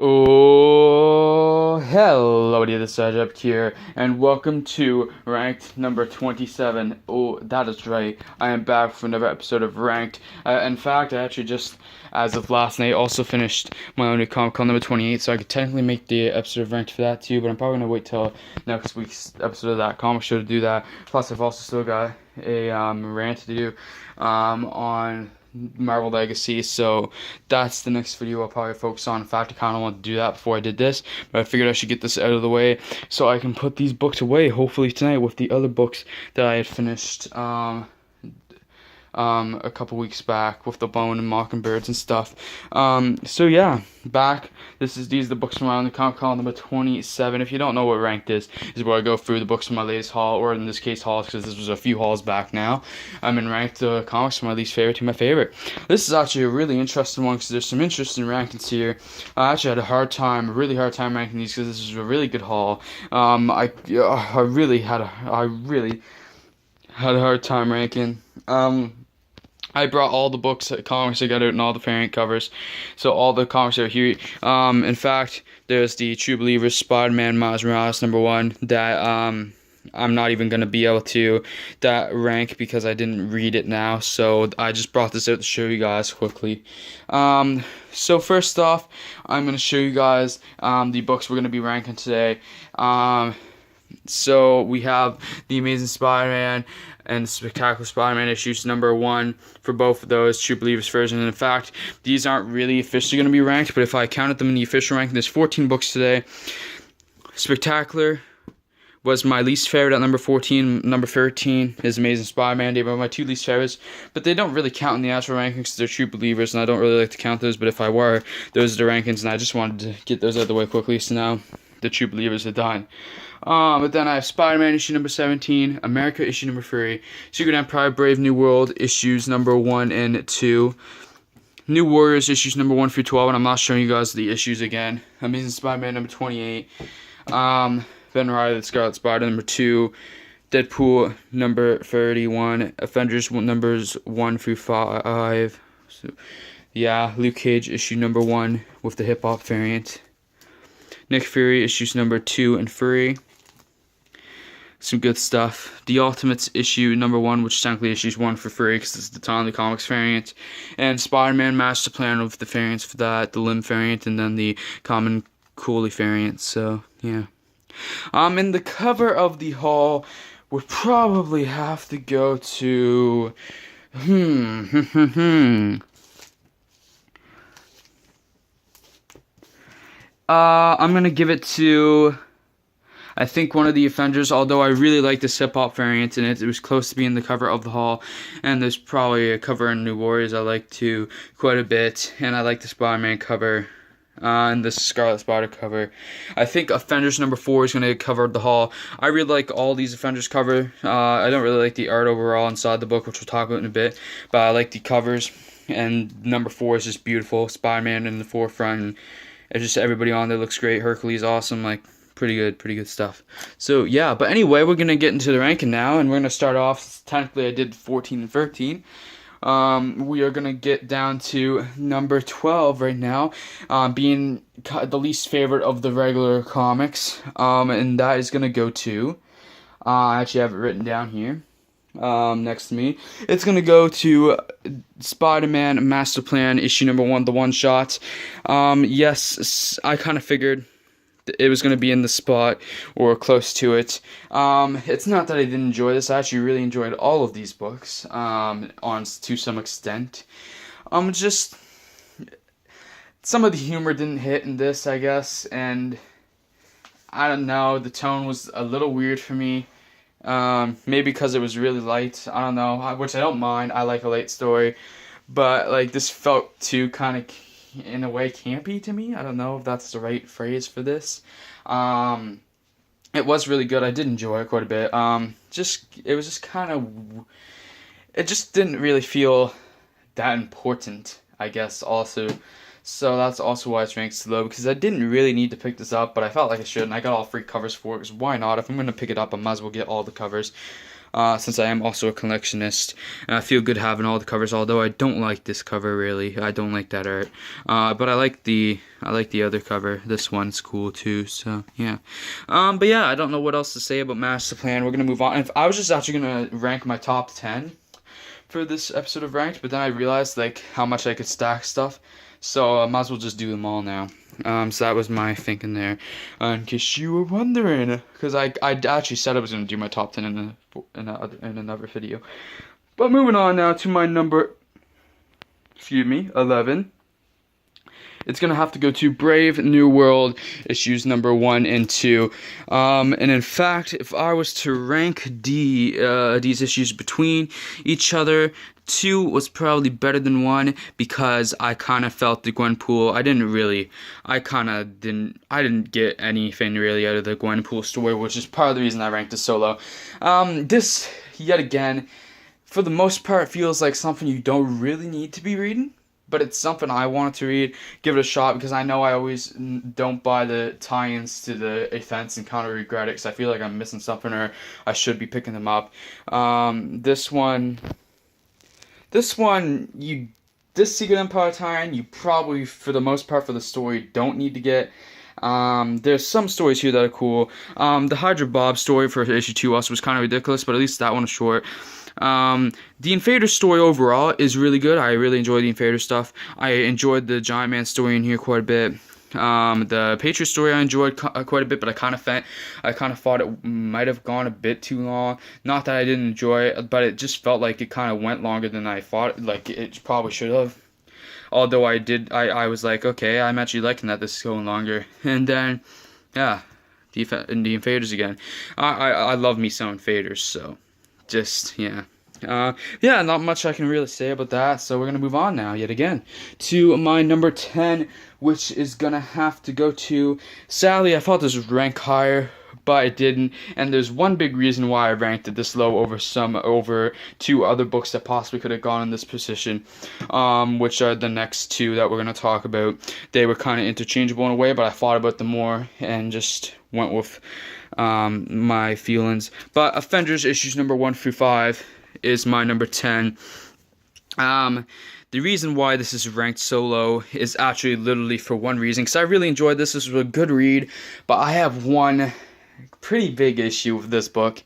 Oh, hello, this is SpiderMan here, and welcome to Ranked number 27. Oh, that is right. I am back for another episode of Ranked. In fact, I actually just, as of last night, also finished my own new comic called number 28, so I could technically make the episode of Ranked for that too, but I'm probably going to wait till next week's episode of that comic show to do that. Plus, I've also still got a rant to do on Marvel Legacy, so that's the next video I'll probably focus on. In fact, I kind of wanted to do that before I did this, but I figured I should get this out of the way so I can put these books away, hopefully tonight, with the other books that I had finished a couple weeks back with the Bone and Mockingbirds and stuff. So yeah, back. These are the books from my own comic called number 27. If you don't know what Ranked is where I go through the books from my latest haul, or in this case hauls, because this was a few hauls back now. I'm in Ranked comics from my least favorite to my favorite. This is actually a really interesting one because there's some interesting rankings here. I actually had a really hard time ranking these because this was a really good haul. I really had a hard time ranking. I brought all the comics together and all the variant covers, so all the comics are here. In fact, there's the True Believers SpiderMan Miles Morales #1 that I'm not even gonna be able to rank because I didn't read it now. So I just brought this out to show you guys quickly. So first off, I'm gonna show you guys the books we're gonna be ranking today. So we have The Amazing Spider-Man and Spectacular Spider-Man issues #1 for both of those, True Believers version. And in fact, these aren't really officially going to be ranked, but if I counted them in the official ranking, there's 14 books today. Spectacular was my least favorite at number 14. Number 13 is Amazing Spider-Man. They were my two least favorites, but they don't really count in the actual rankings because they're True Believers, and I don't really like to count those, but if I were, those are the rankings, and I just wanted to get those out of the way quickly, so now the True Believers are done. But then I have Spider-Man issue number 17, America issue number 3, Secret Empire Brave New World issues number 1 and 2, New Warriors issues number 1 through 12, and I'm not showing you guys the issues again. Amazing Spider-Man number 28, Ben Riley the Scarlet Spider number 2, Deadpool number 31, Avengers numbers 1 through 5, so, yeah, Luke Cage issue number 1 with the hip hop variant, Nick Fury issues number 2 and 3. Some good stuff. The Ultimates issue number 1, which technically issues 1 for free because it's the Timely Comics variant. And Spider-Man Master Plan with the variants for that, the Limb variant, and then the Common Cooley variant. So, yeah. In the cover of the haul would probably have to go to... I'm gonna give it to, I think, one of the Avengers, although I really like this hip-hop variant, and it was close to being the cover of the haul, and there's probably a cover in New Warriors I like too quite a bit, and I like the Spider-Man cover, and the Scarlet Spider cover. I think Avengers number 4 is gonna cover the haul. I really like all these Avengers cover. I don't really like the art overall inside the book, which we'll talk about in a bit, but I like the covers, and number 4 is just beautiful. Spider-Man in the forefront, and it's just everybody on there looks great. Hercules, awesome, like, pretty good stuff. So, yeah, but anyway, we're going to get into the ranking now, and we're going to start off, technically I did 14 and 13. We are going to get down to number 12 right now, being the least favorite of the regular comics, and that is going to go to, I actually have it written down here, next to me. It's going to go to Spider-Man Master Plan issue number 1, the one-shot. Yes, I kind of figured it was going to be in the spot or close to it. It's not that I didn't enjoy this. I actually really enjoyed all of these books, to some extent. Just some of the humor didn't hit in this, I guess, and I don't know, the tone was a little weird for me. Maybe because it was really light, I don't know, which I don't mind. I like a light story, but like this felt too kind of in a way campy to me. I don't know if that's the right phrase for this. It was really good. I did enjoy it quite a bit. It was just kind of, it just didn't really feel that important, I guess, also. So that's also why it's ranked so low, because I didn't really need to pick this up, but I felt like I should, and I got all 3 covers for it, because why not? If I'm going to pick it up, I might as well get all the covers. since I am also a collectionist, and I feel good having all the covers. Although I don't like this cover really, I don't like that art. But I like the other cover. This one's cool too. So yeah. But yeah, I don't know what else to say about Master Plan. We're gonna move on. If I was just actually gonna rank my top 10 for this episode of Ranked, but then I realized like how much I could stack stuff, so I might as well just do them all now. So that was my thinking there, in case you were wondering, because I actually said I was going to do my top 10 in another video. But moving on now to my number, 11. It's going to have to go to Brave New World, issues number 1 and 2. And in fact, if I was to rank these issues between each other, 2 was probably better than 1, because I kind of felt the Gwenpool. I didn't get anything really out of the Gwenpool story, which is part of the reason I ranked it so low. This, yet again, for the most part, feels like something you don't really need to be reading. But it's something I wanted to read, give it a shot, because I know I always don't buy the tie-ins to the events and kind of regret it, because I feel like I'm missing something or I should be picking them up. This Secret Empire tie-in, you probably, for the most part for the story, don't need to get. There's some stories here that are cool. The Hydra Bob story for issue 2 also was kind of ridiculous, but at least that one is short. The Invader story overall is really good. I really enjoy the Invader stuff. I enjoyed the Giant Man story in here quite a bit. The Patriot story I enjoyed quite a bit, but I kind of thought it might have gone a bit too long. Not that I didn't enjoy it, but it just felt like it kind of went longer than I thought like it probably should have. Although I was like, okay, I'm actually liking that this is going longer. And then, yeah, the Invaders again. I love me some Invaders, so just, yeah. Yeah, not much I can really say about that, so we're going to move on now, yet again, to my number 10, which is going to have to go to, sadly, I thought this would rank higher, but it didn't, and there's one big reason why I ranked it this low over 2 other books that possibly could have gone in this position, which are the next 2 that we're going to talk about. They were kind of interchangeable in a way, but I thought about them more, and just went with my feelings. But Avengers issues number 1 through 5 is my number 10. The reason why this is ranked so low is actually literally for one reason, because I really enjoyed this. This was a good read, but I have one pretty big issue with this book.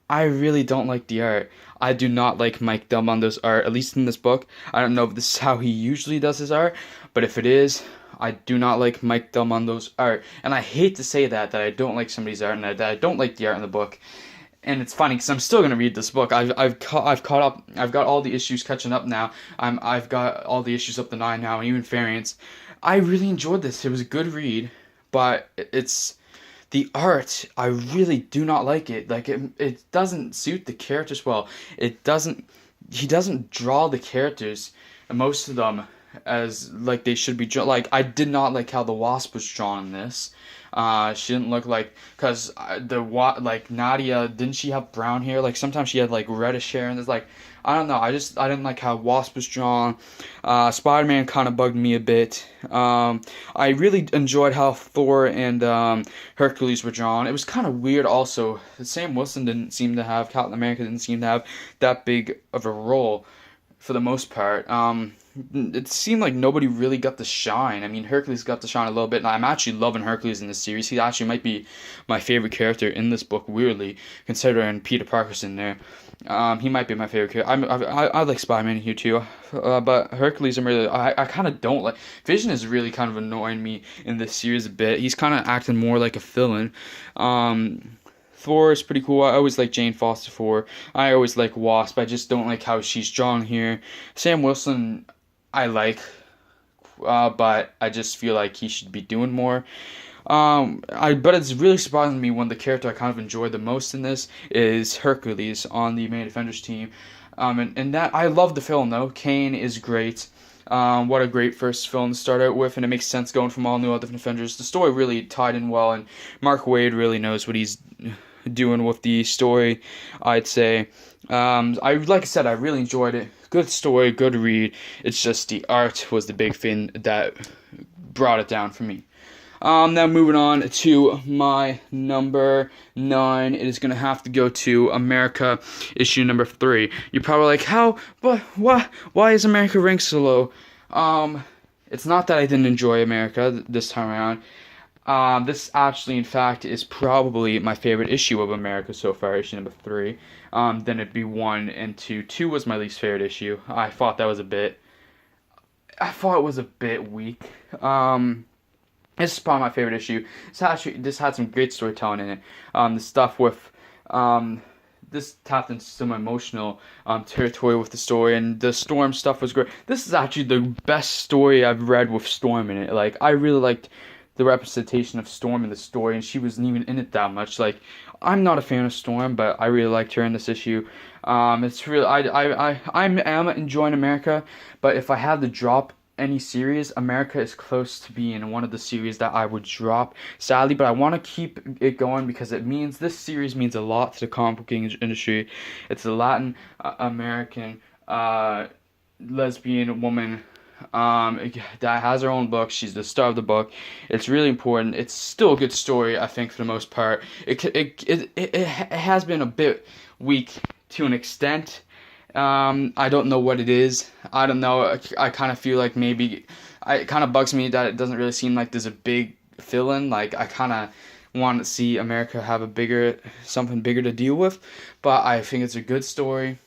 I really don't like the art. I do not like Mike Del Mondo's art, at least in this book. I don't know if this is how he usually does his art, but if it is, I do not like Mike Del Mondo's art. And I hate to say that I don't like somebody's art and that I don't like the art in the book. And it's funny because I'm still gonna read this book. I've caught up. I've got all the issues catching up now. I've got all the issues up to 9 now, and even variants. I really enjoyed this. It was a good read, but it's the art. I really do not like it. Like it doesn't suit the characters well. He doesn't draw the characters, most of them, as like they should be drawn. Like I did not like how the Wasp was drawn in this. She didn't look like, cause like Nadia, didn't she have brown hair? Like sometimes she had like reddish hair, and it's like, I don't know. I didn't like how Wasp was drawn. Spider-Man kind of bugged me a bit. I really enjoyed how Thor and Hercules were drawn. It was kind of weird also. Sam Wilson didn't seem to have, Captain America didn't seem to have that big of a role for the most part. It seemed like nobody really got the shine. I mean, Hercules got the shine a little bit, and I'm actually loving Hercules in this series. He actually might be my favorite character in this book, weirdly, considering Peter Parker's in there. He might be my favorite character. I like Spider-Man here too, but Hercules I kind of don't like. Vision is really kind of annoying me in this series a bit. He's kind of acting more like a villain. Thor is pretty cool. I always like Jane Foster Thor. I always like Wasp. I just don't like how she's drawn here. Sam Wilson, I like, but I just feel like he should be doing more. But it's really surprising to me when the character I kind of enjoyed the most in this is Hercules on the main Avengers team. And that, I love the film though. Kane is great. What a great first film to start out with, and it makes sense going from all new all different Avengers. The story really tied in well, and Mark Waid really knows what he's doing with the story, I'd say. Like I said, I really enjoyed it. Good story, good read. It's just the art was the big thing that brought it down for me. Now moving on to my number 9, it is going to have to go to America, issue number 3. You're probably like, why is America ranked so low? It's not that I didn't enjoy America this time around. This actually, in fact, is probably my favorite issue of America so far, issue number 3. Then it'd be 1 and 2. 2 was my least favorite issue. I thought it was a bit weak. This is probably my favorite issue. This had some great storytelling in it. The stuff with this tapped into some emotional territory with the story, and the Storm stuff was great. This is actually the best story I've read with Storm in it. Like, I really liked the representation of Storm in the story, and she wasn't even in it that much. Like, I'm not a fan of Storm, but I really liked her in this issue. It's really I am enjoying America, but if I had to drop any series, America is close to being one of the series that I would drop, sadly, but I want to keep it going because this series means a lot to the comic book industry. It's a Latin American lesbian woman that has her own book. She's the star of the book. It's really important. It's still a good story, I think, for the most part. It has been a bit weak to an extent. I don't know what it is. I don't know. I kind of feel like maybe it kind of bugs me that it doesn't really seem like there's a big fill-in. Like, I kind of want to see America have something bigger to deal with. But I think it's a good story.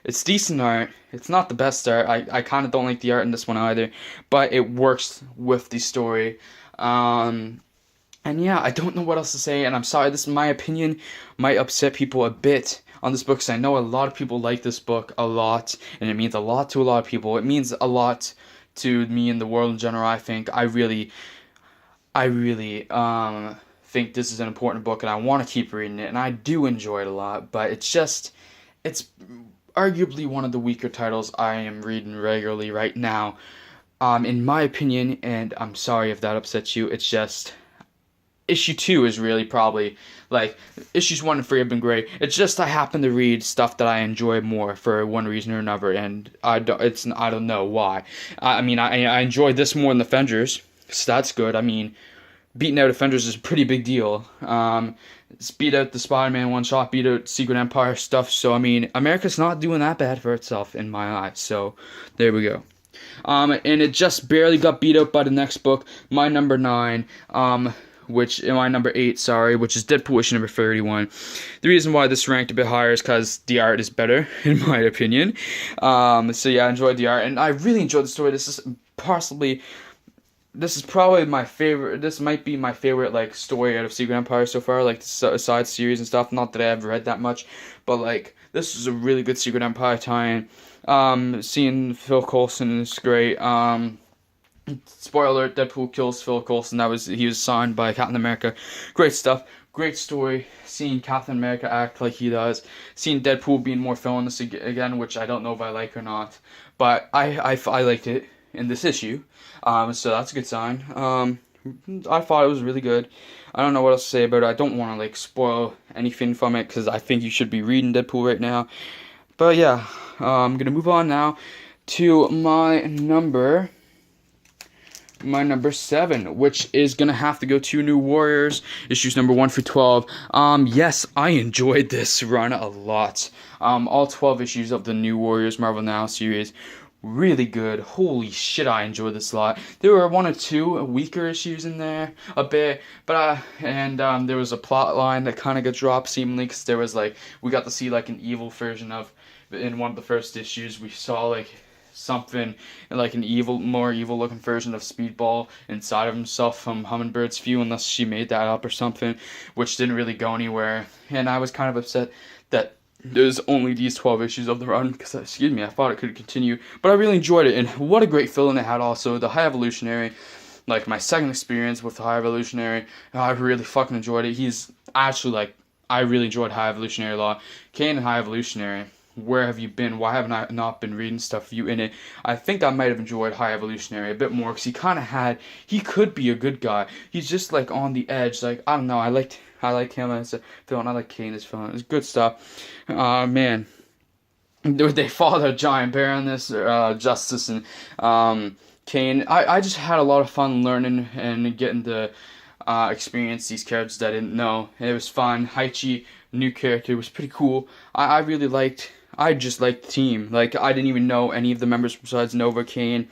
It's decent art. It's not the best art. I kind of don't like the art in this one either. But it works with the story. And yeah, I don't know what else to say. And I'm sorry, my opinion might upset people a bit on this book, because I know a lot of people like this book a lot, and it means a lot to a lot of people. It means a lot to me and the world in general. I think I really think this is an important book, and I want to keep reading it, and I do enjoy it a lot. But it's arguably one of the weaker titles I am reading regularly right now, in my opinion. And I'm sorry if that upsets you. It's just issue 2 is really probably, like, issues 1 and 3 have been great. It's just I happen to read stuff that I enjoy more for one reason or another, and I don't know why. I mean, I enjoyed this more than the Avengers, so that's good. I mean, beating out Avengers is a pretty big deal. It's beat out the SpiderMan one-shot, beat out Secret Empire stuff, so I mean, America's not doing that bad for itself in my eyes, so there we go. And it just barely got beat out by the next book, my number 9, which is Deadpool issue number 31. The reason why this ranked a bit higher is because the art is better, in my opinion. So yeah, I enjoyed the art, and I really enjoyed the story. This is probably my favorite. This might be my favorite, like, story out of Secret Empire so far, like the side series and stuff. Not that I've read that much, but like, this is a really good Secret Empire tie-in. Seeing Phil Coulson is great. Spoiler alert, Deadpool kills Phil Coulson. He was signed by Captain America. Great stuff. Great story. Seeing Captain America act like he does. Seeing Deadpool being more villainous again, which I don't know if I like or not. But I liked it in this issue. So that's a good sign. I thought it was really good. I don't know what else to say about it. I don't want to, like, spoil anything from it, because I think you should be reading Deadpool right now. But yeah, I'm going to move on now to my number 7, which is going to have to go to New Warriors, issues number 1 through 12. Yes, I enjoyed this run a lot. All 12 issues of the New Warriors Marvel Now series, really good. Holy shit, I enjoyed this a lot. There were 1 or 2 weaker issues in there, a bit, but, there was a plot line that kind of got dropped, seemingly, because there was, like, we got to see, like, an evil version of, in one of the first issues, we saw, like, something like an more evil looking version of Speedball inside of himself from Hummingbird's view, unless she made that up or something, which didn't really go anywhere. And I was kind of upset that there's only these 12 issues of the run, because, I thought it could continue, but I really enjoyed it. And what a great villain it had also. The High Evolutionary, like, my second experience with the High Evolutionary, I really fucking enjoyed it. He's actually, like, I really enjoyed High Evolutionary a lot. Kane and High Evolutionary, where have you been? Why haven't I not been reading stuff for you in it? I think I might have enjoyed High Evolutionary a bit more, because he could be a good guy. He's just, like, on the edge. Like, I don't know, I like him as a villain. I like Kane as a villain. It's good stuff. Man, they fought a giant bear on this, Justice and Kane. I just had a lot of fun learning and getting to experience these characters that I didn't know. It was fun. Haichi, new character, was pretty cool. I really liked. I just liked the team. Like, I didn't even know any of the members besides Nova and Kane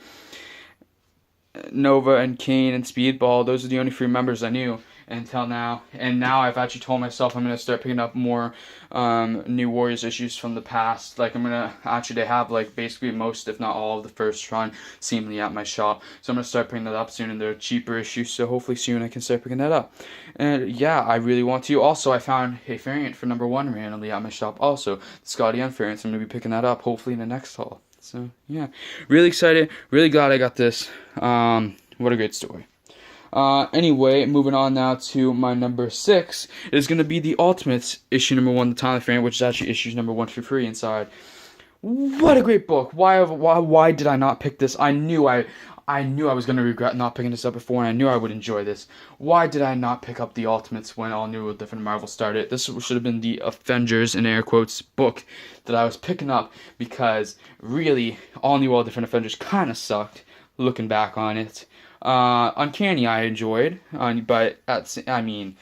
and Speedball. Those are the only 3 members I knew until now. And now I've actually told myself I'm going to start picking up more New Warriors issues from the past. Like, I'm going to actually have, like, basically most, if not all, of the first run seemingly at my shop. So I'm going to start picking that up soon, and they're cheaper issues, so hopefully soon I can start picking that up. And yeah, I really want to. Also, I found a variant for #1 randomly at my shop also. The Scotty Young variant, so I'm going to be picking that up hopefully in the next haul. So yeah, really excited, really glad I got this. What a great story. Anyway, moving on now to my number 6 is going to be the Ultimates issue #1, the Timeless variant, which is actually issues #1 through 3 inside. What a great book! Why did I not pick this? I knew I was going to regret not picking this up before, and I knew I would enjoy this. Why did I not pick up the Ultimates when All New Different Marvel started? This should have been the Avengers, in air quotes, book that I was picking up, because really, All New All Different Avengers kind of sucked, looking back on it. Uncanny I enjoyed, but Uncanny's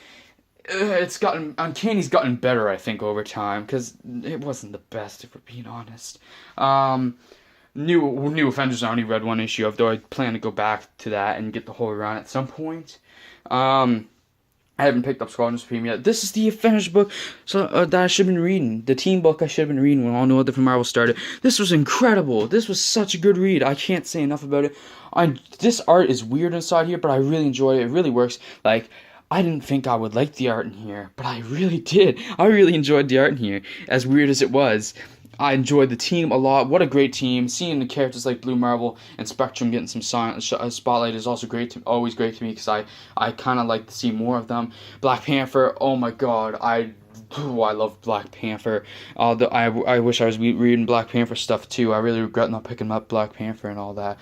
gotten better, I think, over time, because it wasn't the best, if we're being honest. New Avengers I only read 1 issue of, though I plan to go back to that and get the whole run at some point. I haven't picked up Squadron Supreme yet. This is the Avengers book that I should have been reading. The team book I should have been reading when All New Different Marvel started. This was incredible. This was such a good read. I can't say enough about it. This art is weird inside here, but I really enjoy it. It really works. Like, I didn't think I would like the art in here, but I really did. I really enjoyed the art in here, as weird as it was. I enjoyed the team a lot. What a great team. Seeing the characters like Blue Marvel and Spectrum getting some spotlight is also always great to me, because I kind of like to see more of them. Black Panther, oh my god, I love Black Panther. I wish I was reading Black Panther stuff too. I really regret not picking up Black Panther and all that.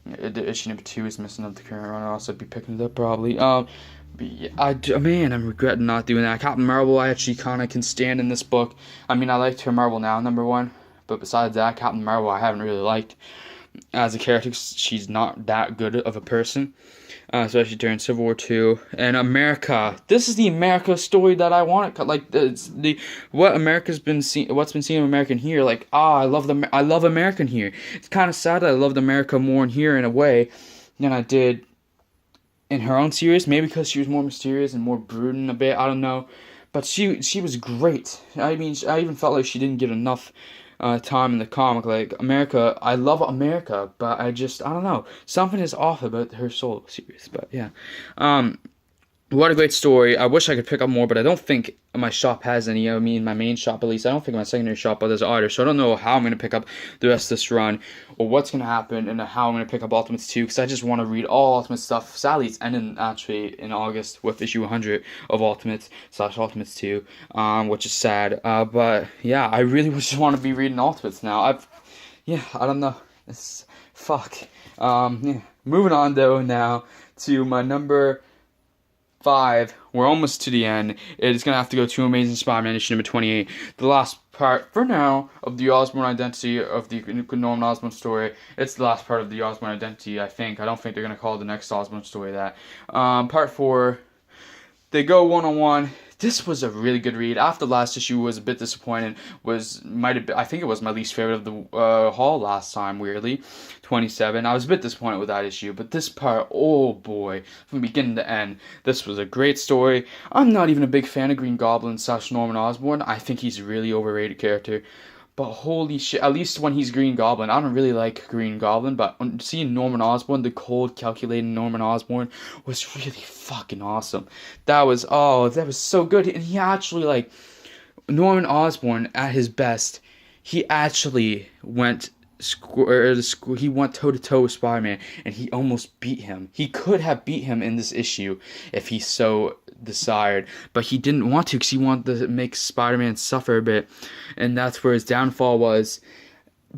The issue #2 is missing of the current run. I'll also be picking it up probably. I'm regretting not doing that. Captain Marvel, I actually kind of can stand in this book. I mean, I liked her Marvel Now #1, but besides that, Captain Marvel I haven't really liked as a character. She's not that good of a person, especially during Civil War II. And America, this is the America story that I want. Like, what's been seen of American here. Like, I love American here. It's kind of sad that I loved America more in here in a way than I did in her own series, maybe because she was more mysterious and more brooding a bit, I don't know, but she was great. I mean, I even felt like she didn't get enough time in the comic. Like, America, I love America, but I don't know, something is off about her solo series. But yeah, what a great story. I wish I could pick up more, but I don't think my shop has any. I mean, my main shop at least. I don't think my secondary shop does either. So I don't know how I'm going to pick up the rest of this run, or what's going to happen, and how I'm going to pick up Ultimates 2, because I just want to read all Ultimate stuff. Sadly, it's ending actually in August with issue 100 of Ultimates/Ultimates 2, which is sad. But yeah, I really just want to be reading Ultimates now. I don't know. It's fuck. Yeah. Moving on though now to my number 5. We're almost to the end. It's going to have to go to Amazing Spider-Man issue #28. The last part, for now, of the Osborn identity, of the Norman Osborn story. It's the last part of the Osborn identity, I think. I don't think they're going to call the next Osborn story that. Part 4, they go one-on-one. This was a really good read. After the last issue was a bit disappointing. I think it was my least favorite of the haul last time, weirdly. 27. I was a bit disappointed with that issue, but this part, oh boy, from beginning to end, this was a great story. I'm not even a big fan of Green Goblin / Norman Osborn. I think he's a really overrated character. But holy shit, at least when he's Green Goblin. I don't really like Green Goblin, but seeing Norman Osborn, the cold, calculating Norman Osborn, was really fucking awesome. That was so good. And he actually, like, Norman Osborn at his best, he actually went toe-to-toe with Spider-Man, and he almost beat him. He could have beat him in this issue if he so desired, but he didn't want to, because he wanted to make Spider-Man suffer a bit, and that's where his downfall was.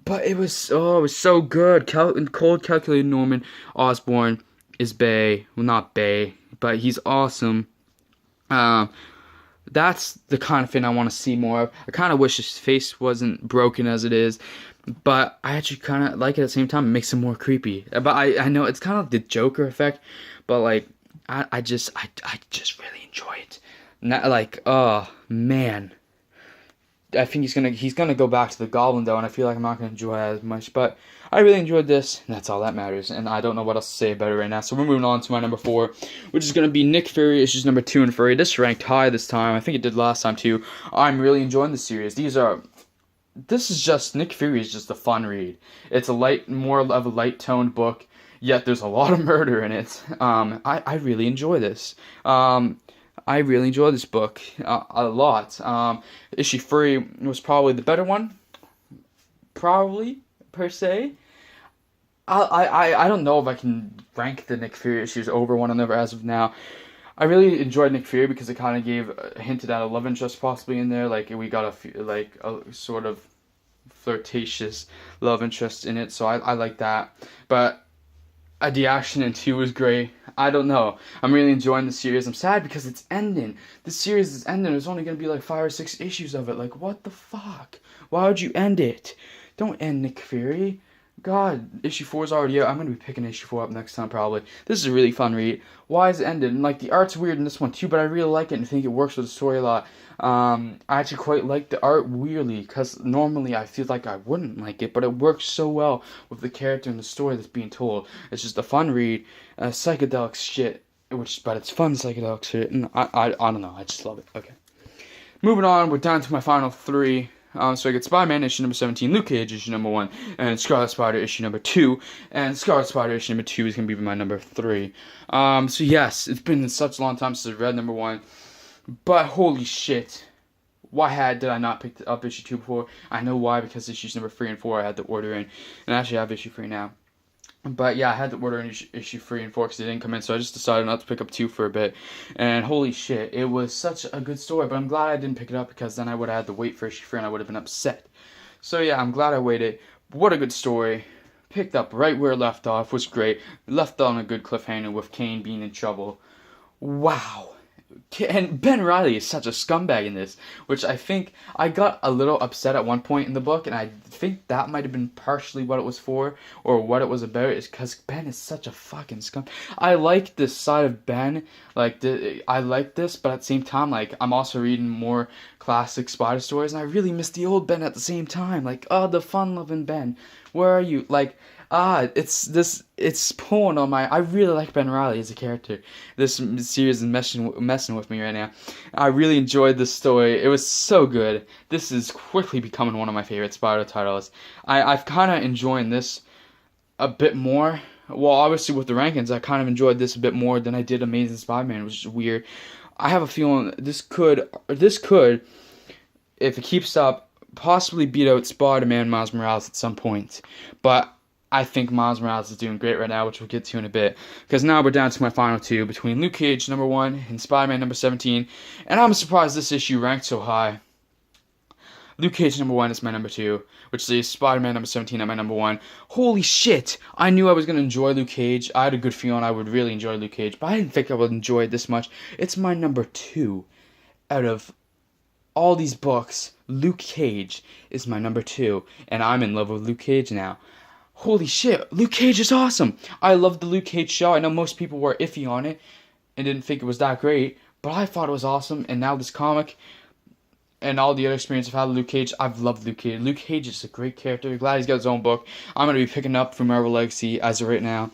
But it was so good. Cold, calculated Norman Osborn is not Bay, but he's awesome. That's the kind of thing I want to see more of. I kind of wish his face wasn't broken as it is, but I actually kind of like it at the same time. It makes it more creepy. But I know it's kind of like the Joker effect, but like I just really enjoy it. Not like, oh man, I think he's gonna go back to the Goblin though, and I feel like I'm not gonna enjoy it as much. But I really enjoyed this, and that's all that matters. And I don't know what else to say about it right now. So we're moving on to my number 4, which is gonna be Nick Fury issues number 2 and 3. This ranked high this time. I think it did last time too. I'm really enjoying the series. This is just Nick Fury is just a fun read. It's more of a light toned book, yet there's a lot of murder in it. I really enjoy this. I really enjoy this book a lot. Issue 3 was probably the better one, probably per se. I don't know if I can rank the Nick Fury issues over one another as of now. I really enjoyed Nick Fury because it kind of hinted at a love interest possibly in there. Like we got a sort of flirtatious love interest in it, so I like that. But the action in 2 was great. I don't know. I'm really enjoying the series. I'm sad because it's ending. The series is ending. There's only going to be like 5 or 6 issues of it. Like, what the fuck? Why would you end it? Don't end Nick Fury. God, issue 4 is already out. I'm going to be picking issue 4 up next time probably. This is a really fun read. Why is it ended? And like the art's weird in this one too, but I really like it and think it works with the story a lot. I actually quite like the art weirdly, because normally I feel like I wouldn't like it, but it works so well with the character and the story that's being told. It's just a fun read, psychedelic shit, but it's fun psychedelic shit, and I don't know, I just love it. Okay. Moving on, we're down to my final 3. So I get Spider-Man issue number 17, Luke Cage issue number 1, and Scarlet Spider issue number 2, and Scarlet Spider issue number 2 is going to be my number 3. So yes, it's been such a long time since I read number 1, but holy shit, did I not pick up issue 2 before? I know why, because issues number 3 and 4 I had to order in, and I actually have issue 3 now. But yeah, I had to order in issue 3 and 4 because they didn't come in, so I just decided not to pick up 2 for a bit. And holy shit, it was such a good story, but I'm glad I didn't pick it up because then I would have had to wait for issue 3 and I would have been upset. So yeah, I'm glad I waited. What a good story. Picked up right where it left off, was great. Left on a good cliffhanger with Kane being in trouble. Wow. And Ben Reilly is such a scumbag in this, which I think I got a little upset at one point in the book, and I think that might have been partially what it was for, or what it was about, is because Ben is such a fucking scum. I like this side of Ben, I like this, but at the same time, like, I'm also reading more classic Spider stories, and I really miss the old Ben at the same time, like, oh, the fun-loving Ben, where are you, like, it's pulling on my. I really like Ben Reilly as a character. This series is messing with me right now. I really enjoyed this story. It was so good. This is quickly becoming one of my favorite Spider titles. I've kind of enjoying this a bit more. Well, obviously with the rankings, I kind of enjoyed this a bit more than I did Amazing Spider-Man, which is weird. I have a feeling this could, if it keeps up, possibly beat out Spider-Man Miles Morales at some point. But I think Miles Morales is doing great right now, which we'll get to in a bit. Because now we're down to my final 2, between Luke Cage number 1 and Spider-Man number 17. And I'm surprised this issue ranked so high. Luke Cage number 1 is my number 2, which is Spider-Man number 17 at my number 1. Holy shit! I knew I was going to enjoy Luke Cage. I had a good feeling I would really enjoy Luke Cage, but I didn't think I would enjoy it this much. It's my number 2 out of all these books. Luke Cage is my number 2, and I'm in love with Luke Cage now. Holy shit, Luke Cage is awesome. I love the Luke Cage show. I know most people were iffy on it and didn't think it was that great, but I thought it was awesome. And now this comic and all the other experience I've had with Luke Cage, I've loved Luke Cage. Luke Cage is a great character. Glad he's got his own book. I'm going to be picking up from Marvel Legacy as of right now,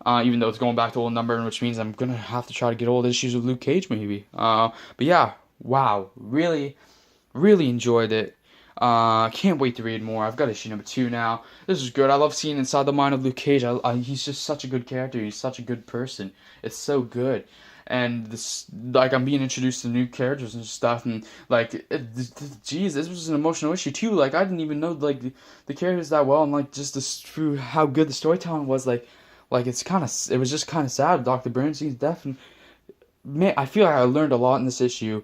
even though it's going back to old number, which means I'm going to have to try to get old issues of Luke Cage maybe. But yeah, wow, really, really enjoyed it. Can't wait to read more. I've got issue number 2 now. This is good. I love seeing inside the mind of Luke Cage. He's just such a good character. He's such a good person. It's so good. And this, like, I'm being introduced to new characters and stuff, and like, jeez, this was an emotional issue too. Like, I didn't even know like the characters that well, and like just through how good the storytelling was. Like it was just kind of sad. Dr. Bernstein's death, and man, I feel like I learned a lot in this issue,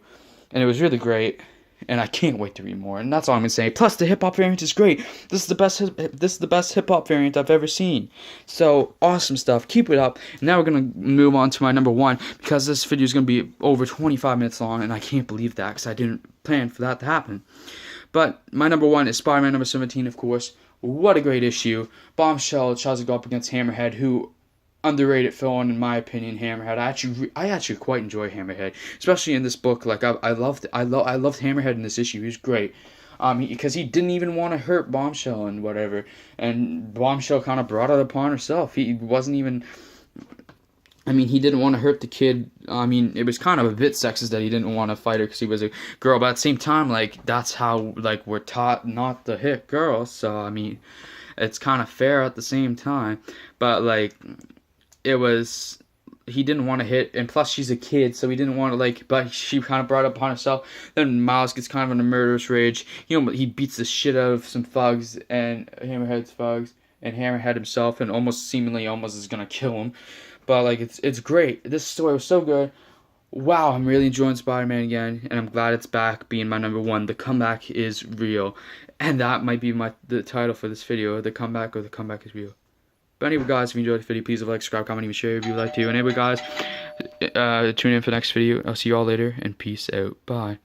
and it was really great. And I can't wait to read more, and that's all I'm gonna say. Plus, the hip hop variant is great. This is the best hip hop variant I've ever seen. So awesome stuff. Keep it up. Now we're gonna move on to my number 1, because this video is gonna be over 25 minutes long, and I can't believe that because I didn't plan for that to happen. But my number 1 is Spider-Man number 17, of course. What a great issue. Bombshell tries to go up against Hammerhead, who underrated villain in my opinion. Hammerhead. I actually quite enjoy Hammerhead, especially in this book. Like I loved Hammerhead in this issue. He was great. Because he didn't even want to hurt Bombshell and whatever, and Bombshell kind of brought it upon herself. He wasn't even. I mean, he didn't want to hurt the kid. I mean, it was kind of a bit sexist that he didn't want to fight her because he was a girl. But at the same time, like, that's how, like, we're taught not to hit girls. So, I mean, it's kind of fair at the same time. But, like, it was, he didn't want to hit. And plus, she's a kid, so he didn't want to, like, but she kind of brought it upon herself. Then Miles gets kind of in a murderous rage. You know, he beats the shit out of some thugs and Hammerhead's thugs. And Hammerhead himself, and almost is gonna kill him. But like it's great. This story was so good. Wow, I'm really enjoying Spider-Man again, and I'm glad it's back being my number one. The comeback is real, and that might be the title for this video: the comeback or the comeback is real. But anyway, guys, if you enjoyed the video, please like, subscribe, comment, even share if you would like to. And anyway, guys, tune in for the next video. I'll see you all later, and peace out. Bye.